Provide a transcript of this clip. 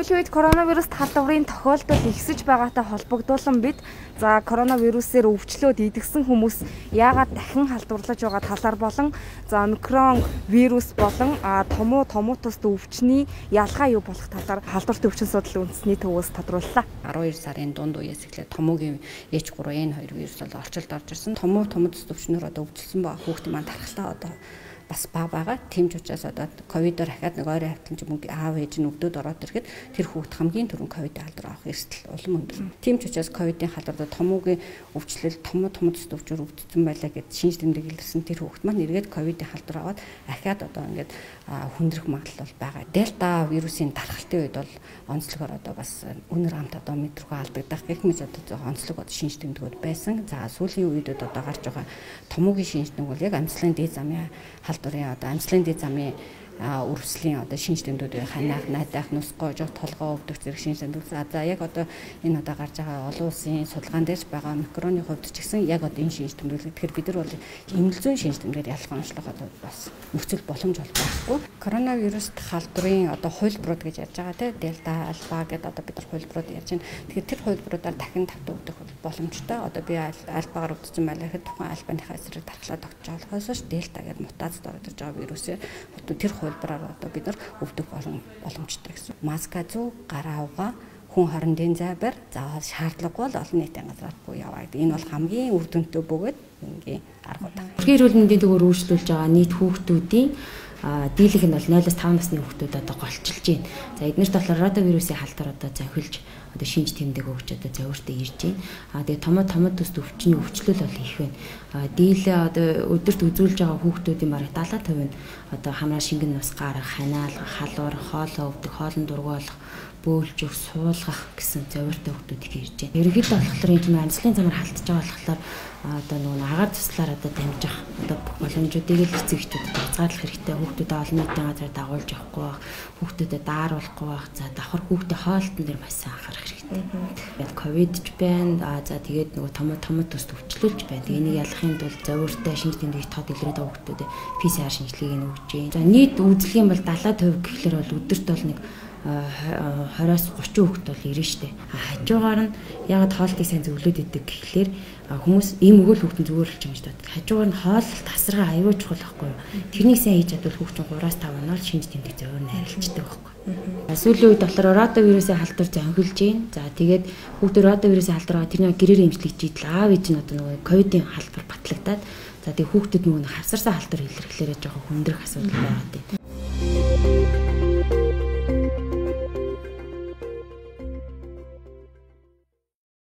Сүүлийн үед коронавирус халдварын тохиолдол ихсэж байгаатай холбогдуулан бид коронавирусээр өвчлөөд идэгсэн хүмүүс яагаад дахин халдварлаж байгаа талаар болон омикрон вирус болон томоотост өвчний ялгаа юу болох талаар халдварт өвчин судлалын үндэсний төвөөс тодрууллаа. 12 сарын дунд үеэс эхлээд томоогийн H3N2 вирус бол орчилд орж ирсэн. Томоотост өвчнөр одоо өвчлсөн байгаа хүүхдийн маань тархалтаа одоо бас бага байгаа. Тийм ч учраас одоо ковидоор дахиад нэг ойрын хавталж мөнгө аав ээж нь өвдөд ороод ирэхэд тэр хүүхд хамгийн түрүүнд ковидын халдвар авах эрсдэл улам өндөр. Тийм ч учраас ковидын халдварт томоогийн өвчлөл томоотост өвчнөр өвдсөн байлаа гэд шинж тэмдэг илэрсэн тэр хүүхд маань эргээд ковидын халдвар аваад ахиад одоо ингээд хүндрэх магадлал бол байгаа. Дельта вирусын тархалтын үед бол онцлогоор одоо бас үнэр амт одоо мэдрэгөө алдагдах гэх мэт одоо онцлог одоо шинж тэмдгүүд байсан. За сүүлийн үедэд одоо гарч байгаа томоогийн шинж тэмдэг бол яг амьслын дээд замын халдварын одоо амьслын дээд замын үрслийн одоо шинж тэмдгүүдийн ханаах, найдах, нусгой, жоо толгоо өвдөх зэрэг шинж тэмдэг. За яг одоо энэ одоо гарч байгаа олон улсын судалгаан дээрч байгаа омикроны хувьд ч гэсэн яг одоо энэ шинж тэмдэг. Тэгэхээр бид нар бол эмнэлзүүн шинж тэмдгээр ялах онцлог одоо бас нөхцөл боломж бол байхгүй. Коронавируст халдварын одоо хувилбарууд гэж ярьж байгаа тийм дельта, альфа гэдэг одоо бид нар хувилбарууд ярьж байна. Тэгэхээр тэр хувилбаруудаар дахин тавтагдах боломжтой. Одоо би альфагаар өвдсөн байлаа гэхэд тухайн альфаныхаа эсрэг дархлаа тогтоож болохоос дельта гэдэг мутацид орж байгаа вирусээр тэр хувилбараар одоо бид нар өвдөх боломжтой гэсэн. Маска зүү, гараа угаа, хүн хоорондын зай барь, заавал шаардлагагүй бол олон нийтийн газаргүй яваа гэдэг. Энэ бол хамгийн үр дүнтэй бөгөөд энгийн аргууд. Төрийн эрүүл мэндийн төвөөр үйлчлүүлж байгаа нийт хүүхдүүдийн дийлэх нь бол 0-5 насны хүүхдүүд одоо голчилж байна. За эднэрт болохоор ротавирусын халдвар одоо зохилж одоо шинж тэмдэг өгч одоо зөвөртөө ирж байна. Тэгээ томод төст өвчний өвчлөл бол их байна. Дийлээ одоо өдөрт үзүүлж байгаа хүүхдүүдийн бараг 70% нь одоо хамраа шингэн нус гарах, ханаалгах, халуур, хоолоо өвдөх, хоолн дургуулах, бөөлж өг, суулгах гэсэн зөвөртөө хүүхдүүд их ирж байна. Ерөнхийдөө болохоор энэ амьслын замаар халтж байгаа болохоор одоо нөгөө агаар туслаар одоо дамжих одоо боломжуудыг л эцэгчүүд хязгаарлах хэрэгтэй. Хүүхдүүдэд олон нийтийн газар дагуулж явахгүй байх, хүүхдүүдэд дааруулахгүй байх. За давхар хүүхдийн хоолтон дээр маш сайн анхаарах хэрэгтэй. Тэгээд ковид ч байна. За тэгээд нөгөө томод төст өвчлөлч байна. Тэгээ энийг ялахын тулд зөвөртөө шинж тэмдэг тод илрээд байгаа хүүхдүүдэд PCR шинжилгээг нь өгч байна. За нийт үзлэх юм бол 70% гэхлээр бол өдөрт бол нэг 20-30 хүүхэд бол ирнэ штэ. Хажуугаар нь ягаад хоолтыг сайн зөвлөд идэг гэхлээр хүмүүс ийм өгөөл хүүхдэн зүгээр болж юм гэж боддог. Хажуугаар нь хоол тасаргаа аюул чухал байхгүй юу? Тэрнийг сайн хийж чадвал хүүхдэн 3-5 оноор шинж тэмдэг зөвөр нь харилцдаг байхгүй. Сүүлийн үед болохоор ротавирусын халдвар зохиолж байна. За тэгээд хүүхдүүд ротавирусын халдвараа тэрний гэрээр эмчлэгч идэл аав ээж нь одоо нөгөө ковидын халдвар батлагдаад за тэгээд хүүхдүүд нөгөө хавсарсан халдвар илэрхлээрээ жоохон хүндрэх асуудал байгаа тийм.